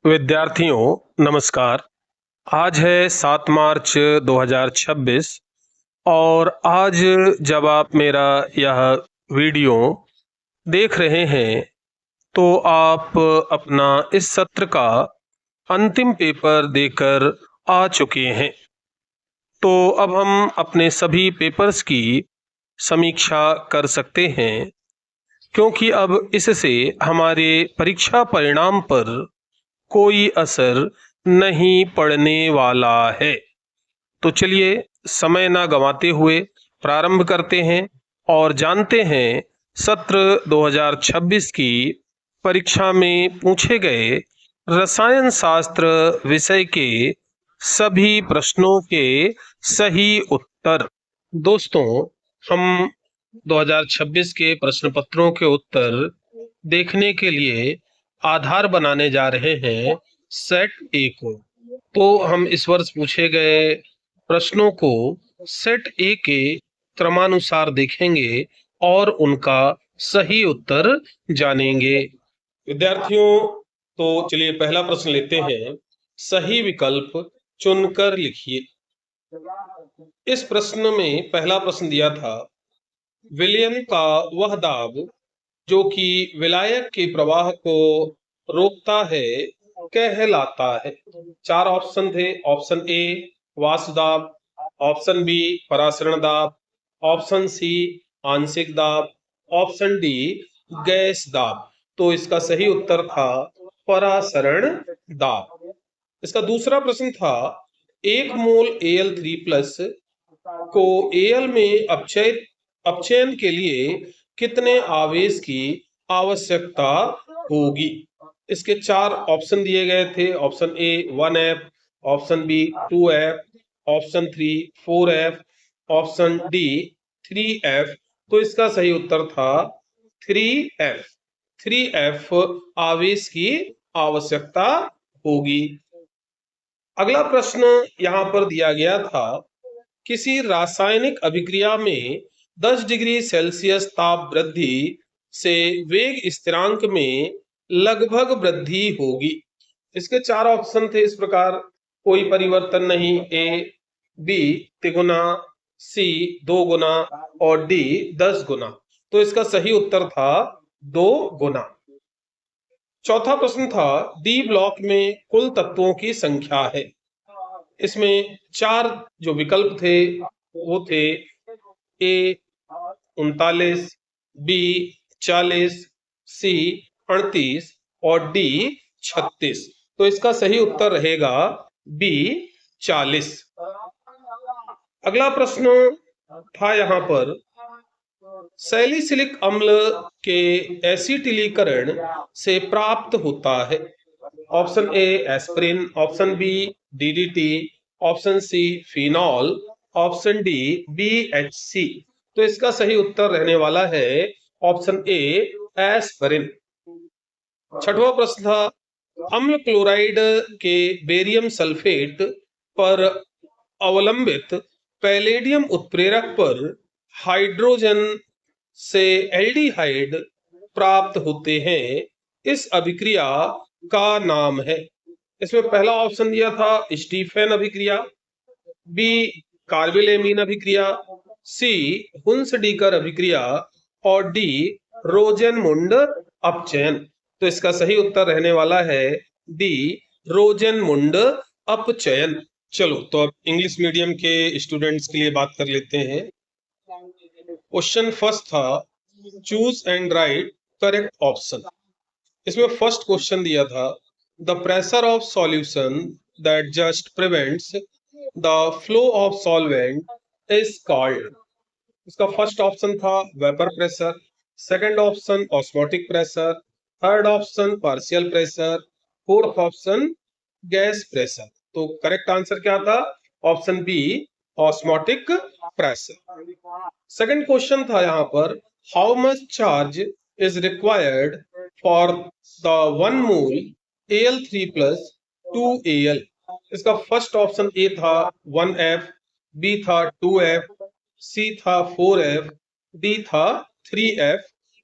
विद्यार्थियों नमस्कार। आज है 7 मार्च 2026 और आज जब आप मेरा यह वीडियो देख रहे हैं तो आप अपना इस सत्र का अंतिम पेपर देकर आ चुके हैं। तो अब हम अपने सभी पेपर्स की समीक्षा कर सकते हैं, क्योंकि अब इससे हमारे परीक्षा परिणाम पर कोई असर नहीं पड़ने वाला है। तो चलिए समय ना गंवाते हुए प्रारंभ करते हैं और जानते हैं सत्र 2026 की परीक्षा में पूछे गए रसायन शास्त्र विषय के सभी प्रश्नों के सही उत्तर। दोस्तों, हम 2026 के प्रश्न पत्रों के उत्तर देखने के लिए आधार बनाने जा रहे हैं सेट ए को। तो हम इस वर्ष पूछे गए प्रश्नों को सेट ए के क्रमानुसार देखेंगे और उनका सही उत्तर जानेंगे। विद्यार्थियों, तो चलिए पहला प्रश्न लेते हैं। सही विकल्प चुनकर लिखिए। इस प्रश्न में पहला प्रश्न दिया था, विलयन का वह दाब जो कि विलायक के प्रवाह को रोकता है कहलाता है। चार ऑप्शन थे। ऑप्शन ए वाष्पदाब, ऑप्शन बी परासरण दाब, ऑप्शन सी आंशिक दाब, ऑप्शन डी गैस दाब। तो इसका सही उत्तर था परासरण दाब। इसका दूसरा प्रश्न था, एक मोल Al3+ को Al में अपचयन के लिए कितने आवेश की आवश्यकता होगी। इसके चार ऑप्शन दिए गए थे। Option A 1F, option B 2F, option 3 4F, option D 3F। तो इसका सही उत्तर था 3F। 3F आवेश की आवश्यकता होगी। अगला प्रश्न यहां पर दिया गया था, किसी रासायनिक अभिक्रिया में 10 डिग्री सेल्सियस ताप वृद्धि से वेग स्थिरांक में लगभग वृद्धि होगी। इसके चार ऑप्शन थे इस प्रकार, कोई परिवर्तन नहीं, ए बी तिगुना, सी 2 गुना और डी 10 गुना। तो इसका सही उत्तर था 2 गुना। चौथा प्रश्न था, डी ब्लॉक में कुल तत्वों की संख्या है। इसमें चार जो विकल्प थे वो थे, ए 39, बी 40, सी 38 और डी 36। तो इसका सही उत्तर रहेगा बी 40। अगला प्रश्न था यहाँ पर, सैलिसिलिक अम्ल के एसिटिलीकरण से प्राप्त होता है। Option A aspirin, option B DDT, option C phenol, option D BHC। तो इसका सही उत्तर रहने वाला है ऑप्शन ए एस्पिरिन। छठवां प्रश्न था, अम्ल क्लोराइड के बेरियम सल्फेट पर अवलंबित पैलेडियम उत्प्रेरक पर हाइड्रोजन से एल्डिहाइड प्राप्त होते हैं। इस अभिक्रिया का नाम है। इसमें पहला ऑप्शन दिया था स्टीफेन अभिक्रिया, बी कार्बेलेमीन अभिक्रिया, सी हुंसडीकर अभिक्रिया और डी रोजेनमुंड अपचयन। तो इसका सही उत्तर रहने वाला है डी रोजेनमुंड अपचयन। चलो तो अब इंग्लिश मीडियम के स्टूडेंट्स के लिए बात कर लेते हैं। क्वेश्चन फर्स्ट था, choose and write correct option. इसमें फर्स्ट क्वेश्चन दिया था, the pressure of solution that just prevents the flow of solvent is called. इसका फर्स्ट ऑप्शन था vapour pressure, second option osmotic pressure, third option partial pressure, fourth option gas pressure. तो correct answer क्या था? Option B osmotic pressure. Second question था यहाँ पर, how much charge is required for the 1 mole Al3+ 2Al। इसका first option A था 1F, B था 2F, सी था 4F, डी था 3F।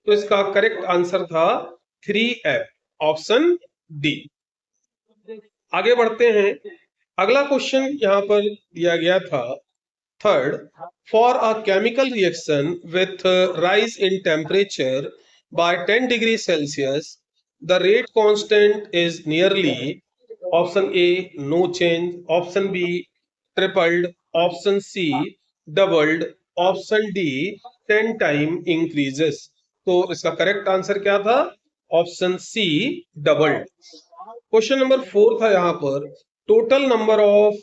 तो इसका करेक्ट आंसर था 3F, ऑप्शन डी। आगे बढ़ते हैं। अगला क्वेश्चन यहाँ पर दिया गया था third, for a chemical reaction with rise in temperature by 10 degree Celsius the rate constant is nearly, option A no change, option B tripled, option C doubled, option D 10 time increases. तो इसका correct answer क्या था? Option C doubled. Question number 4 था यहाँ पर, total number of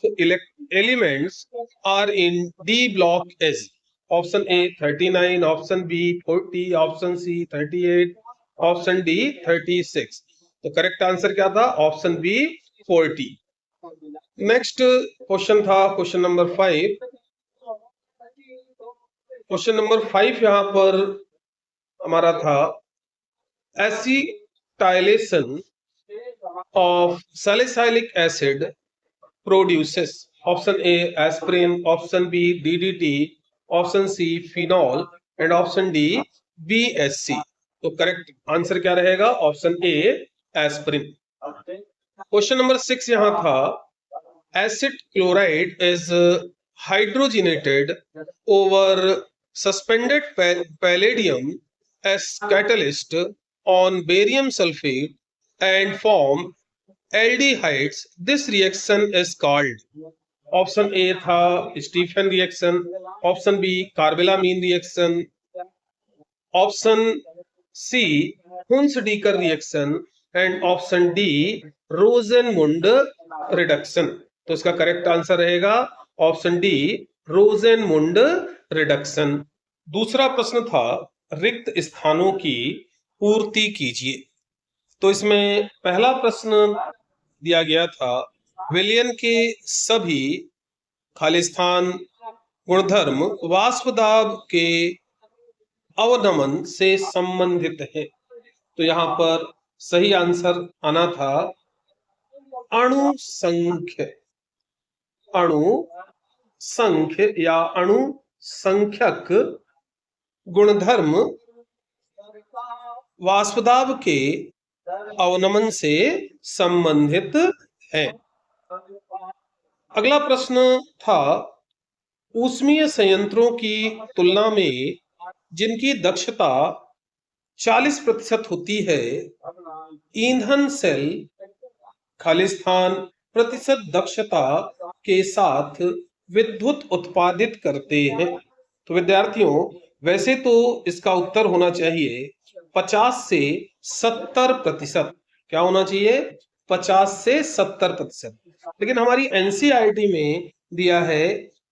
elements are in D blocks, option A 39, option B 40, option C 38, option D 36। तो correct answer क्या था? Option B 40। नेक्स्ट क्वेश्चन था क्वेश्चन नंबर 5। क्वेश्चन नंबर 5 यहाँ पर हमारा था acetylation of salicylic acid produces, option A aspirin, option B DDT, option C phenol and option D BSC। तो correct answer क्या रहेगा? Option A aspirin. Question number 6 यहाँ था acid chloride is hydrogenated over suspended palladium S catalyst on barium sulphate and form aldehydes. This reaction is called, option A था Stephen reaction, option B carbylamine reaction, option C Hunsdiecker reaction and option D Rosenmund reduction. तो इसका correct answer रहेगा option D Rosenmund reduction. दूसरा प्रश्न था रिक्त स्थानों की पूर्ति कीजिए। तो इसमें पहला प्रश्न दिया गया था विलयन के सभी खालिस्तान गुणधर्म वाष्प दाब के अवनमन से संबंधित है। तो यहाँ पर सही आंसर आना था अणु संख्य, अणु संख्य या अणु संख्यक गुणधर्म वाष्पदाब के अवनमन से संबंधित है। अगला प्रश्न था ऊष्मीय संयंत्रों की तुलना में जिनकी दक्षता 40% होती है, ईंधन सेल खालिस्तान प्रतिशत दक्षता के साथ विद्युत उत्पादित करते हैं। तो विद्यार्थियों वैसे तो इसका उत्तर होना चाहिए 50 से 70%। क्या होना चाहिए? 50 से 70%, लेकिन हमारी एनसीईआरटी में दिया है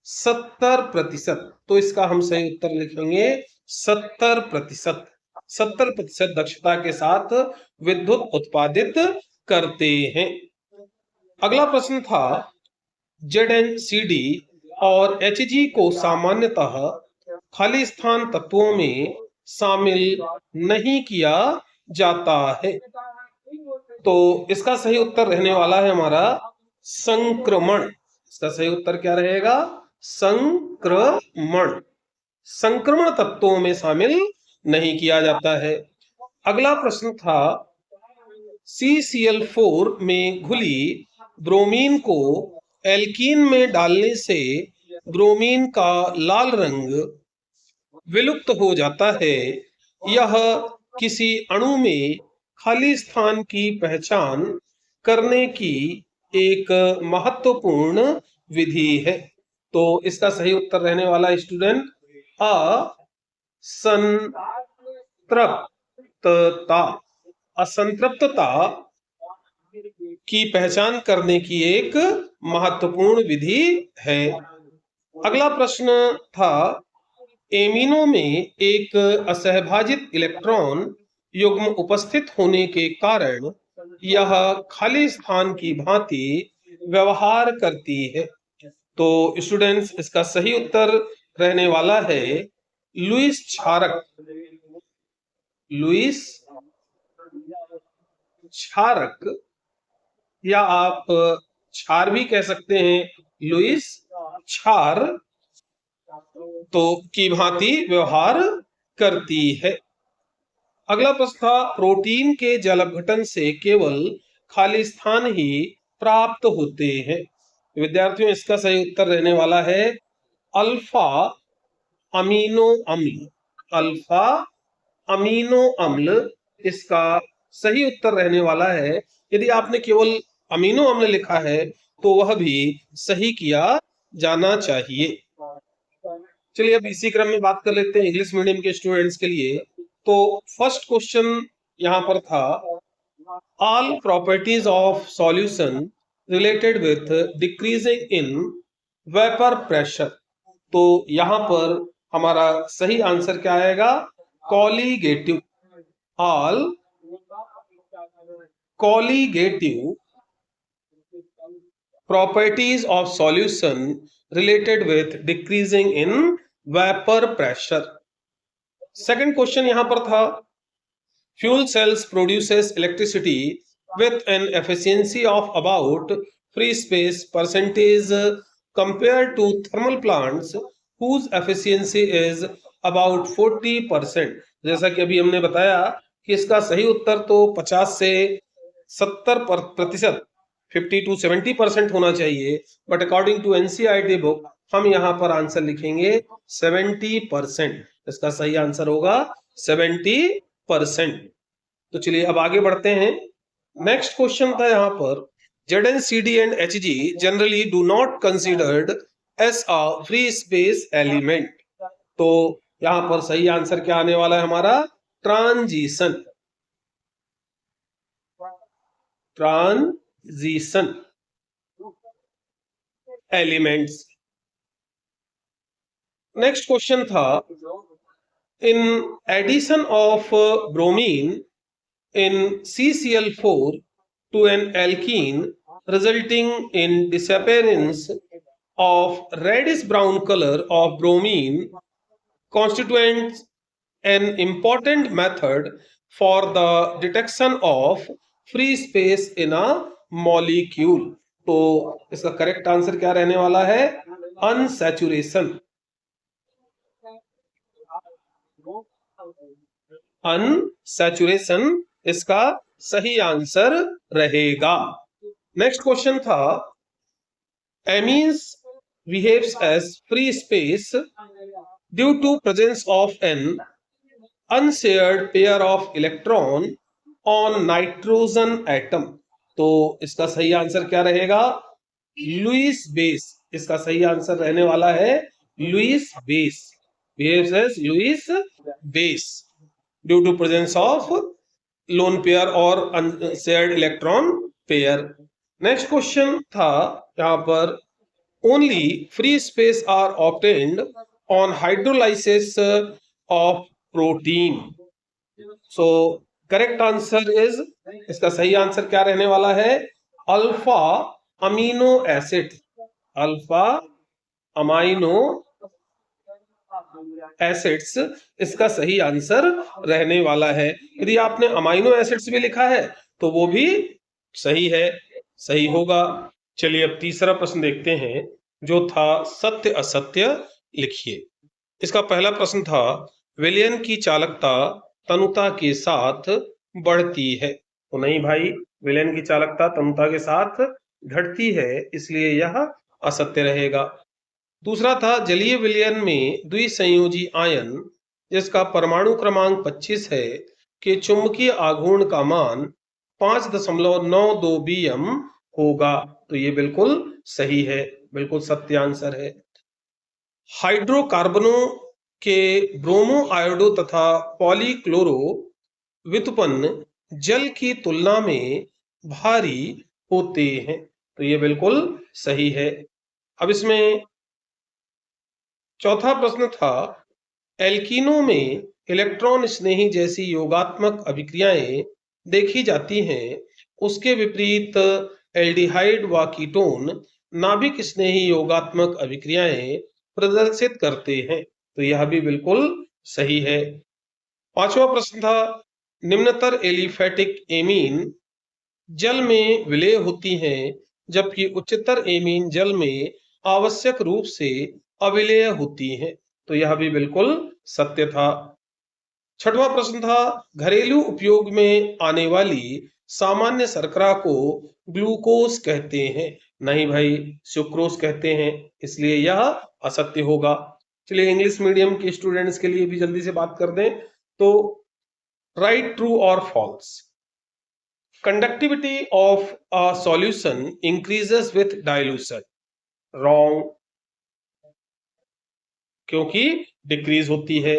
70%। तो इसका हम सही उत्तर लिखेंगे 70%। 70% दक्षता के साथ विद्युत उत्पादित करते हैं। अगला प्रश्न था ZnCd और Hg को सामान्यतः खालिस्तान तत्वों में शामिल नहीं किया जाता है। तो इसका सही उत्तर रहने वाला है हमारा संक्रमण। इसका सही उत्तर क्या रहेगा? संक्रमण। संक्रमण तत्वों में शामिल नहीं किया जाता है। अगला प्रश्न था CCl4 में घुली ब्रोमीन को एल्कीन में डालने से ब्रोमीन का लाल रंग विलुप्त हो जाता है। यह किसी अणु में खाली स्थान की पहचान करने की एक महत्वपूर्ण विधि है। तो इसका सही उत्तर रहने वाला स्टूडेंट असंतृप्तता की पहचान करने की एक महत्वपूर्ण विधि है। अगला प्रश्न था एमिनो में एक असहभाजित इलेक्ट्रॉन युग्म उपस्थित होने के कारण यह खाली स्थान की भांति व्यवहार करती है। तो स्टूडेंट्स इसका सही उत्तर रहने वाला है लुईस क्षारक। लुईस क्षारक या आप क्षार भी कह सकते हैं, लुईस क्षार तो की भांति व्यवहार करती है। अगला प्रश्न था प्रोटीन के जल अपघटन से केवल खाली स्थान ही प्राप्त होते हैं। विद्यार्थियों, इसका सही उत्तर रहने वाला है अल्फा अमीनो अम्ल। अल्फा अमीनो अम्ल इसका सही उत्तर रहने वाला है। यदि आपने केवल अमीनो अम्ल लिखा है तो वह भी सही किया जाना चाहिए। चलिए अब इसी क्रम में बात कर लेते हैं इंग्लिश मीडियम के स्टूडेंट्स के लिए। तो फर्स्ट क्वेश्चन यहाँ पर था, all properties of solution related with decreasing in vapour pressure. तो यहाँ पर हमारा सही आंसर क्या आएगा? Colligative. All colligative properties of solution related with decreasing in vapor pressure। Second question यहां पर था, fuel cells produces electricity with an efficiency of about free space percentage compared to thermal plants whose efficiency is about 40%। जैसा कि अभी हमने बताया कि इसका सही उत्तर तो 50 से 70%, 50 to 70% होना चाहिए, but according to NCERT book हम यहाँ पर आंसर लिखेंगे 70%। इसका सही आंसर होगा 70%। तो चलिए अब आगे बढ़ते हैं। नेक्स्ट क्वेश्चन था यहाँ पर, ZnCd and Hg generally do not considered as a free space element। तो यहाँ पर सही आंसर क्या आने वाला है हमारा? Transition. Transition elements. Next question था, in addition of bromine in CCl4 to an alkene resulting in disappearance of reddish brown color of bromine constitutes an important method for the detection of free space in a molecule। तो इसका correct answer क्या रहने वाला है? Unsaturation. Unsaturation इसका सही answer रहेगा। Next question था, amines behaves as free space due to presence of an unshared pair of electron on nitrogen atom. तो इसका सही आंसर क्या रहेगा? Lewis base. इसका सही आंसर रहने वाला है Lewis base. Behaves as Lewis base due to presence of lone pair और unshared electron pair. Next question था यहाँ पर, only free space are obtained on hydrolysis of protein. So correct answer is, इसका सही answer क्या रहने वाला है? Alpha amino acid. Alpha amino acids इसका सही आंसर रहने वाला है। यदि आपने अमाइनो एसिड्स भी लिखा है तो वो भी सही है, सही होगा। चलिए अब तीसरा प्रश्न देखते हैं, जो था सत्य असत्य लिखिए। इसका पहला प्रश्न था, विलयन की चालकता तनुता के साथ बढ़ती है। तो नहीं भाई, विलयन की चालकता तनुता के साथ घटती है, इसलिए यह असत्य रहेगा। दूसरा था, जलीय विलयन में द्विसंयोजी आयन जिसका परमाणु क्रमांक 25 है के चुंबकीय आघूर्ण का मान 5.92 बीएम होगा। तो ये बिल्कुल सही है, बिल्कुल सत्य आंसर है। हाइड्रोकार्बनों के ब्रोमो आयोडो तथा पॉलीक्लोरो व्युत्पन्न जल की तुलना में भारी होते हैं। तो ये बिल्कुल सही है। अब इसमें चौथा प्रश्न था, एल्कीनों में इलेक्ट्रॉन स्नेही जैसी योगात्मक अभिक्रियाएं देखी जाती हैं, उसके विपरीत एल्डिहाइड व कीटोन नाभिक स्नेही योगात्मक अभिक्रियाएं प्रदर्शित करते हैं। तो यह भी बिल्कुल सही है। पांचवा प्रश्न था, निम्नतर एलिफेटिक एमीन जल में विलय होती हैं जबकि उच्चतर एमीन जल में आवश्यक रूप से अविलेय होती हैं। तो यह भी बिल्कुल सत्य था। छठवां प्रश्न था, घरेलू उपयोग में आने वाली सामान्य शर्करा को ग्लूकोज कहते हैं। नहीं भाई, सुक्रोज कहते हैं, इसलिए यह असत्य होगा। चलिए इंग्लिश मीडियम के स्टूडेंट्स के लिए भी जल्दी से बात कर दें तो राइट, ट्रू और false. Conductivity of a solution increases with dilution. Wrong, क्योंकि डिक्रीज होती है।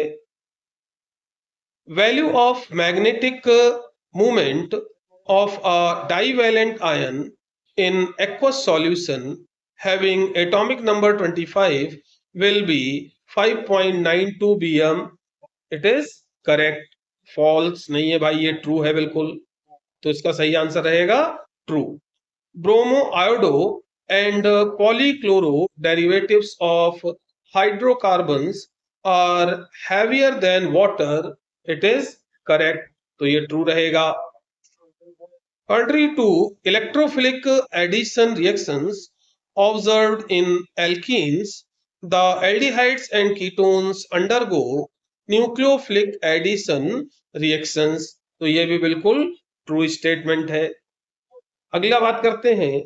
Value of magnetic movement of a divalent ion in aqueous solution having atomic number 25 will be 5.92 bm. It is correct. False नहीं है भाई, ये true है बिल्कुल। तो इसका सही आंसर रहेगा true. Bromo iodo and polychloro derivatives of hydrocarbons are heavier than water. It is correct. तो ये true रहेगा। Contrary to electrophilic addition reactions observed in alkenes, the aldehydes and ketones undergo nucleophilic addition reactions. तो ये भी बिल्कुल true statement है। अगला बात करते हैं,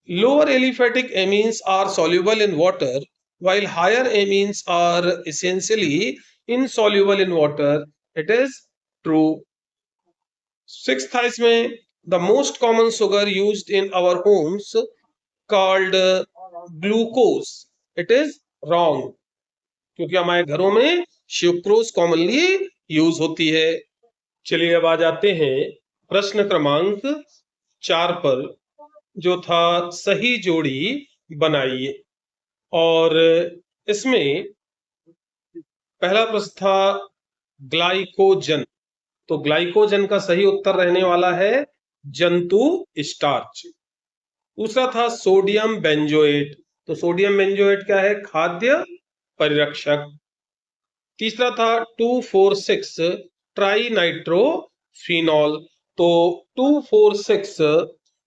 lower aliphatic amines are soluble in water while higher amines are essentially insoluble in water. It is true. Sixth था इसमें, the most common sugar used in our homes called glucose. It is wrong, क्योंकि हमारे घरों में sucrose commonly use होती है। चलिए अब आ जाते हैं प्रश्न क्रमांक 4 पर, जो था सही जोड़ी बनाइए। और इसमें पहला प्रश्न था ग्लाइकोजन। तो ग्लाइकोजन का सही उत्तर रहने वाला है जंतु स्टार्च। दूसरा था सोडियम बेंजोएट। तो सोडियम बेंजोएट क्या है? खाद्य परिरक्षक। तीसरा था 2,4,6 ट्राई नाइट्रोफिनॉल। तो 2,4,6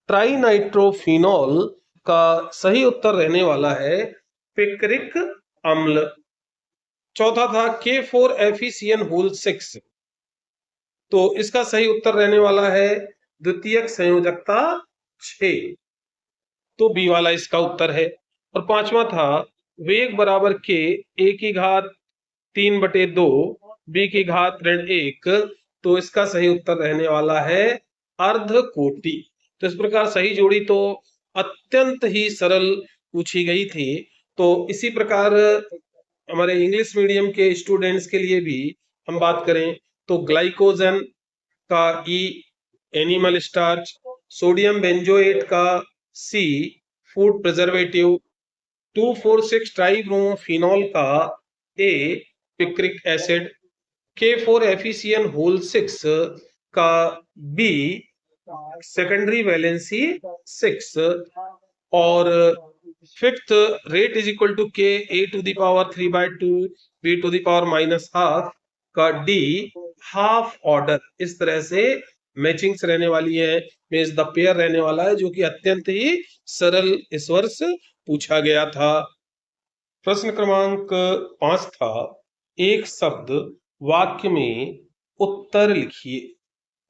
ट्राई नाइट्रोफिनॉल का सही उत्तर रहने वाला है पिक्रिक अम्ल। चौथा था K4FeCN6। तो इसका सही उत्तर रहने वाला है द्वितीयक संयोजकता 6। तो बी वाला इसका उत्तर है। और पांचवा था वेग बराबर के ए की घात 3/2 बी की घात ऋण 1। तो इसका सही उत्तर रहने वाला है अर्ध कोटि। तो इस प्रकार सही जोड़ी तो अत्यंत ही सरल पूछी गई थी। तो इसी प्रकार हमारे इंग्लिश मीडियम के स्टूडेंट्स के लिए भी हम बात करें तो ग्लाइकोजन का ई एनिमल स्टार्च, सोडियम बेंजोएट का सी फूड प्रिजर्वेटिव, 2,4,6 ट्राइब्रोमोफिनॉल का ए पिक्रिक एसिड, K4FeCN6 का बी सेकेंडरी वैलेंसी 6 और fifth rate is equal to K A⁻³ B⁻⁻½ का डी हाफ ऑर्डर। इस तरह से मैचिंग्स रहने वाली है, मींस द पेयर रहने वाला है, जो कि अत्यंत ही सरल इस वर्ष पूछा गया था। प्रश्न क्रमांक 5 था एक शब्द वाक्य में उत्तर लिखिए।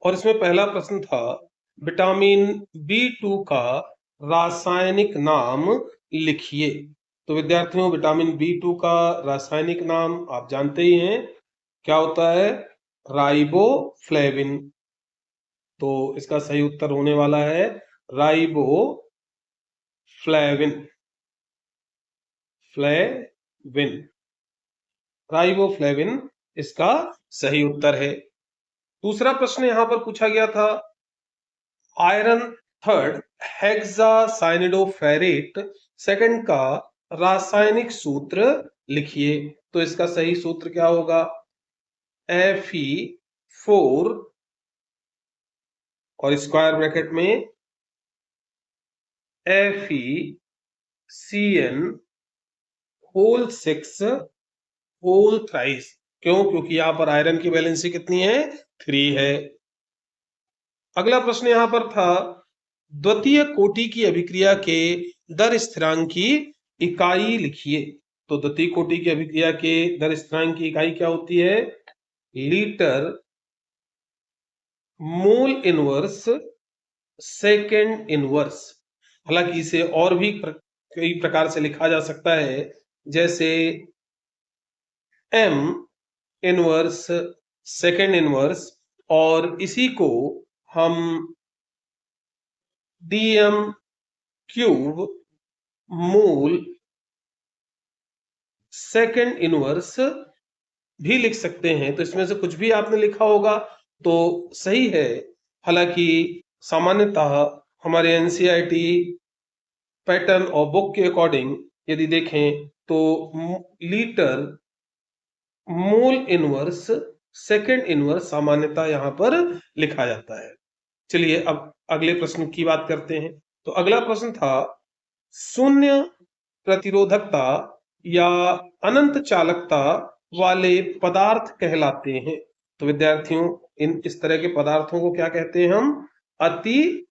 और इसमें पहला प्रश्न था विटामिन B2 का रासायनिक नाम लिखिए। तो विद्यार्थियों, विटामिन B2 का रासायनिक नाम आप जानते ही हैं, क्या होता है? राइबोफ्लेविन। तो इसका सही उत्तर होने वाला है राइबोफ्लेविन। राइबोफ्लेविन इसका सही उत्तर है। दूसरा प्रश्न यहां पर पूछा गया था आयरन थर्ड हेक्सासाइनिडोफेरेट सेकंड का रासायनिक सूत्र लिखिए। तो इसका सही सूत्र क्या होगा? Fe4 और स्क्वायर ब्रैकेट में FeCN6 होल थ्राइस। क्यों? क्योंकि यहां पर आयरन की वैलेंसी कितनी है? 3 है। अगला प्रश्न यहां पर था द्वितीय कोटि की अभिक्रिया के दर स्थिरांक की इकाई लिखिए। तो द्वितीय कोटि की अभिक्रिया के दर स्थिरांक की इकाई क्या होती है? लीटर मूल इनवर्स सेकेंड इनवर्स। हालांकि इसे और भी कई प्रकार से लिखा जा सकता है, जैसे m इनवर्स सेकेंड इनवर्स, और इसी को हम dm क्यूब मूल सेकेंड इनवर्स भी लिख सकते हैं। तो इसमें से कुछ भी आपने लिखा होगा तो सही है। हालांकि सामान्यतः हमारे एनसीईआरटी पैटर्न और बुक के अकॉर्डिंग यदि देखें तो लीटर मूल इनवर्स सेकेंड इनवर्स सामान्यतः यहाँ पर लिखा जाता है। चलिए अब अगले प्रश्न की बात करते हैं। तो अगला प्रश्न था, शून्य प्रतिरोधकता या अनंत चालकता वाले पदार्थ कहलाते हैं। तो विद्यार्थियों, इस तरह के पदार्थों को क्या कहते हैं हम? अति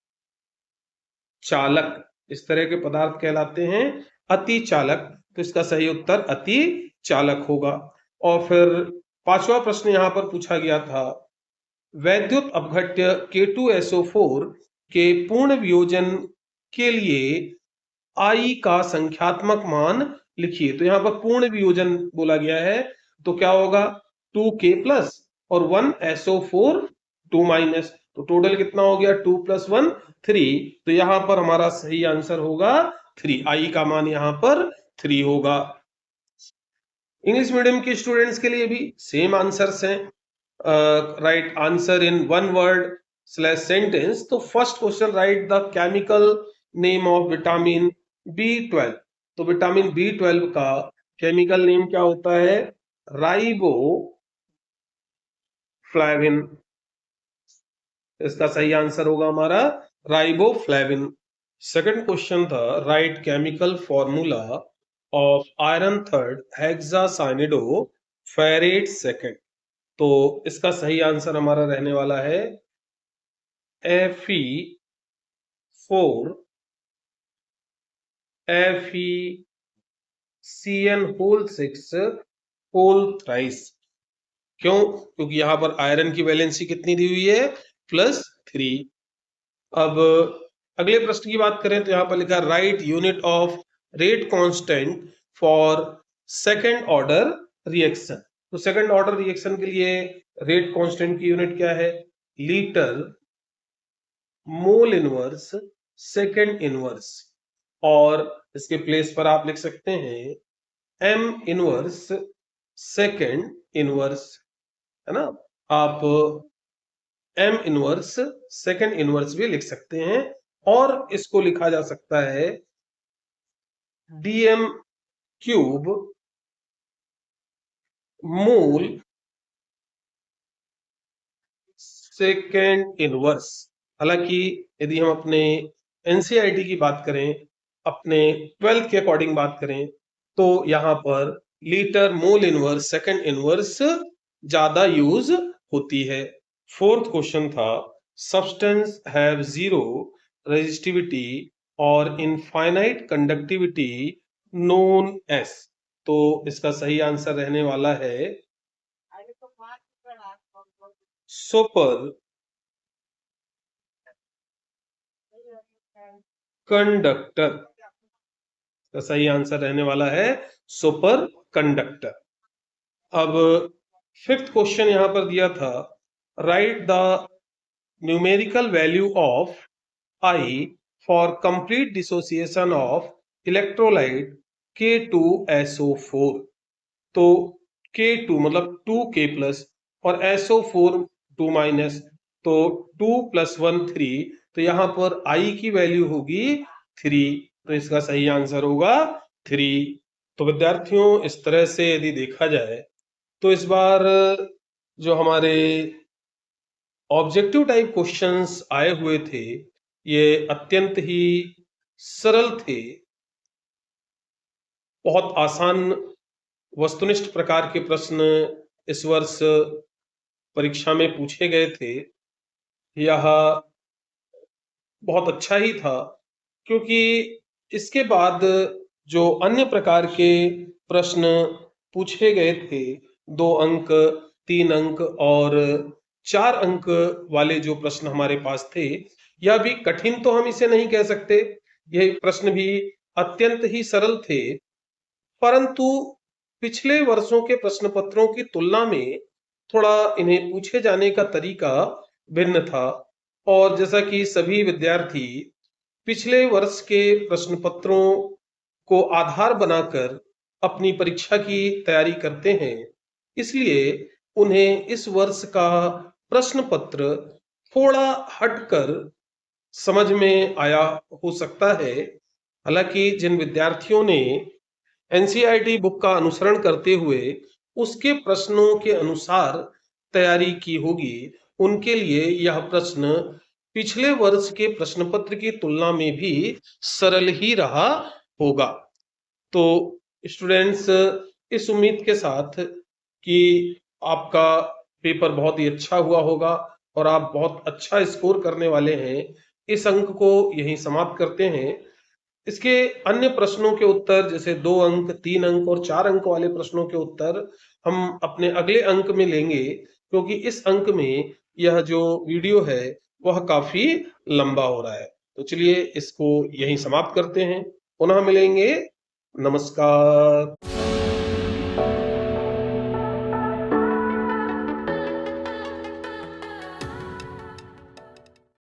चालक। इस तरह के पदार्थ कहलाते हैं अति चालक। तो इसका सही उत्तर अति चालक होगा। और फिर पांचवा प्रश्न यहां पर पूछा गया था, वैद्युत अपघट्य K2SO4 के पूर्ण वियोजन के लिए I का संख्यात्मक मान लिखिए। तो यहाँ पर पूर्ण वियोजन बोला गया है, तो क्या होगा? 2K प्लस और 1SO4 2 माइनस, तो टोटल कितना हो गया? 2 + 1 3। तो यहाँ पर हमारा सही आंसर होगा 3। I का मान यहाँ पर 3 होगा। इंग्लिश मीडियम के स्टूडेंट्स के लिए भी सेम आंसर्स हैं। Write answer in one word / sentence. तो first question, write the chemical name of vitamin B12। तो विटामिन B12 का केमिकल नेम क्या होता है? राइबोफ्लेविन। इसका सही आंसर होगा हमारा राइबोफ्लेविन। सेकंड क्वेश्चन था, write chemical formula of iron third hexacyanido ferrate second. तो इसका सही आंसर हमारा रहने वाला है Fe4 FeCN6 होल थ्राइस। क्यों? क्योंकि यहां पर आयरन की वैलेंसी कितनी दी हुई है? +3। अब अगले प्रश्न की बात करें तो यहां पर लिखा, right unit of rate constant for second order reaction. तो सेकेंड ऑर्डर रिएक्शन के लिए रेट कांस्टेंट की यूनिट क्या है? Litre mole inverse second inverse. और इसके प्लेस पर आप लिख सकते हैं m इनवर्स सेकेंड इनवर्स, है ना? आप m इनवर्स सेकेंड इनवर्स भी लिख सकते हैं, और इसको लिखा जा सकता है dm क्यूब मूल सेकेंड इनवर्स। हालांकि यदि हम अपने एनसीईआरटी की बात करें, अपने 12th के अकॉर्डिंग बात करें, तो यहाँ पर litre mole inverse second inverse ज्यादा यूज होती है। फोर्थ क्वेश्चन था, सब्सटेंस हैव जीरो रेजिस्टिविटी और इनफाइनाइट कंडक्टिविटी नोन एस। तो इसका सही आंसर रहने वाला है सुपर कंडक्टर। का सही आंसर रहने वाला है सुपर कंडक्टर। अब फिफ्थ क्वेश्चन यहां पर दिया था, right the numerical value of I for complete dissociation of electrolyte K2SO4। तो K2 मतलब 2K प्लस और SO4 2 माइनस, तो 2 + 1 3। तो यहां पर I की वैल्यू होगी 3। तो इसका सही आंसर होगा 3। तो विद्यार्थियों, इस तरह से यदि देखा जाए तो इस बार जो हमारे ऑब्जेक्टिव टाइप क्वेश्चंस आए हुए थे, ये अत्यंत ही सरल थे। बहुत आसान वस्तुनिष्ठ प्रकार के प्रश्न इस वर्ष परीक्षा में पूछे गए थे। यह बहुत अच्छा ही था, क्योंकि इसके बाद जो अन्य प्रकार के प्रश्न पूछे गए थे, 2 अंक, 3 अंक और 4 अंक वाले जो प्रश्न हमारे पास थे, यह भी कठिन तो हम इसे नहीं कह सकते, ये प्रश्न भी अत्यंत ही सरल थे, परंतु पिछले वर्षों के प्रश्न पत्रों की तुलना में थोड़ा इन्हें पूछे जाने का तरीका भिन्न था। और जैसा कि सभी विद्यार्थी पिछले वर्ष के प्रश्न पत्रों को आधार बनाकर अपनी परीक्षा की तैयारी करते हैं, इसलिए उन्हें इस वर्ष का प्रश्न पत्र थोड़ा हटकर समझ में आया हो सकता है। हालांकि जिन विद्यार्थियों ने एनसीईआरटी बुक का अनुसरण करते हुए उसके प्रश्नों के अनुसार तैयारी की होगी, उनके लिए यह प्रश्न पिछले वर्ष के प्रश्न पत्र की तुलना में भी सरल ही रहा होगा। तो स्टूडेंट्स, इस उम्मीद के साथ कि आपका पेपर बहुत ही अच्छा हुआ होगा और आप बहुत अच्छा स्कोर करने वाले हैं, इस अंक को यहीं समाप्त करते हैं। इसके अन्य प्रश्नों के उत्तर जैसे 2 अंक, 3 अंक और 4 अंक वाले प्रश्नों के उत्तर हम अपने अगले अंक में लेंगे, क्योंकि इस अंक में यह जो वीडियो है वह काफी लंबा हो रहा है। तो चलिए इसको यहीं समाप्त करते हैं, पुनः मिलेंगे। नमस्कार।